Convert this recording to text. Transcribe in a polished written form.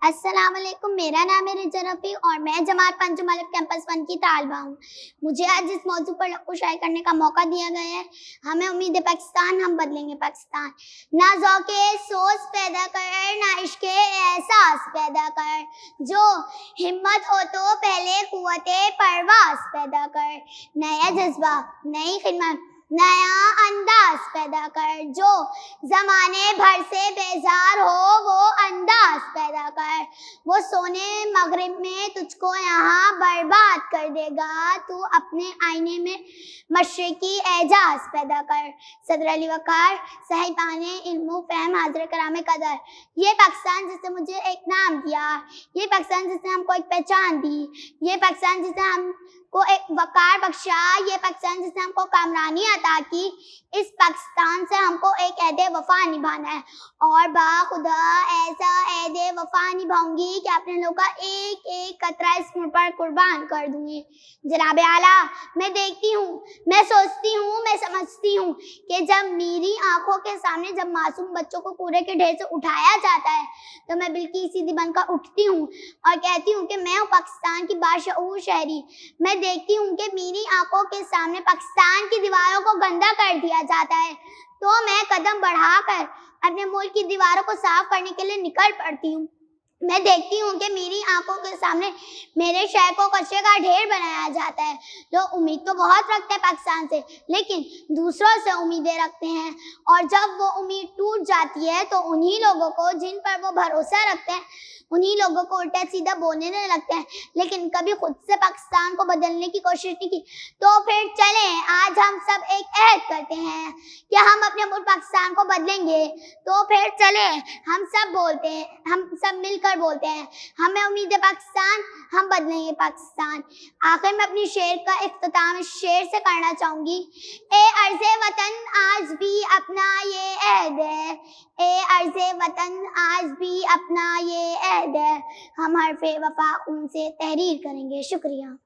अस्सलाम वालेकुम। मेरा नाम है रिजा रफ़ी और मैं जमात पंजुम अलग कैंपस 1 की तालिबा हूँ। मुझे आज इस मौजू पर लफ्ज़ शायरी करने का मौका दिया गया है। हमें उम्मीद है पाकिस्तान, हम बदलेंगे पाकिस्तान। ना ज़ौक़े सोच पैदा कर, ना इश्क़े एहसास पैदा कर, जो हिम्मत हो तो पहले क़ुव्वते परवाज़ पैदा कर। नया जज़्बा, नई खिदमत, नया अंदाज़ पैदा कर, जो ज़माने भर से बेज़ार हो वो अंदाज़ पैदा कर। वो सोने मग़रिब में तुझको यहाँ बर्बाद कर देगा, तू अपने आईने में मशरिक़ी एजाज़ पैदा कर। सदर अली वक़ार, साहिबाने इल्म फ़हम, हाज़िर कराम कदर। ये पाकिस्तान जिसने मुझे एक नाम दिया, ये पाकिस्तान जिसने हमको एक पहचान दी, ये पाकिस्तान जिसने हमको एक वक़ार बख्शा, ये पाकिस्तान जिसने हमको कामरानी अता की, इस पाकिस्तान से हमको एक ऐहद वफ़ा निभाना है और बाखुदा ऐसा ऐहद वफ़ा निभाऊंगी कि अपने लोगों का एक एक कतरा इस मुल्क पर कुर्बान कर दूंगी। जनाब आला, मैं देखती हूँ, मैं सोचती हूँ, मैं समझती हूँ कि जब मेरी आंखों के सामने जब मासूम बच्चों को कूड़े के ढेर से उठाया जाता है तो मैं बिल्कुल सीधी बनकर उठती हूँ और कहती हूँ कि मैं हूँ पाकिस्तान की बाशऊर शहरी। मैं देखती हूँ कि मेरी आंखों के सामने पाकिस्तान की दीवारों को गंदा कर दिया जाता है तो मैं कदम बढ़ाकर अपने मुल्क की दीवारों को साफ करने के लिए निकल पड़ती हूँ। मैं देखती हूँ कि मेरी आंखों के सामने मेरे शहर को कचरे का ढेर बनाया जाता है। लोग उम्मीद तो बहुत रखते हैं पाकिस्तान से, लेकिन दूसरों से उम्मीदें रखते हैं और जब वो उम्मीद टूट जाती है तो उन्हीं लोगों को जिन पर वो भरोसा रखते हैं उन्हीं लोगों को उल्टा सीधा बोलने लगते हैं, लेकिन कभी खुद से पाकिस्तान को बदलने की कोशिश नहीं की। तो फिर चलें, आज हम सब एक अहद करते हैं कि हम अपने मुल्क पाकिस्तान को बदलेंगे। तो फिर चलें, हम सब बोलते हैं, हम सब मिलकर बोलते हैं, हमें उम्मीद है पाकिस्तान, हम बदलेंगे पाकिस्तान। आखिर में अपनी शेर का इख्तिताम इस शेर से करना चाहूँगी। ए अर्ज़े वतन आज भी अपना ये अहद है, ए अर्ज़े वतन आज भी अपना ये अहद है, हम हर्फ़े वफ़ा उनसे तहरीर करेंगे। शुक्रिया।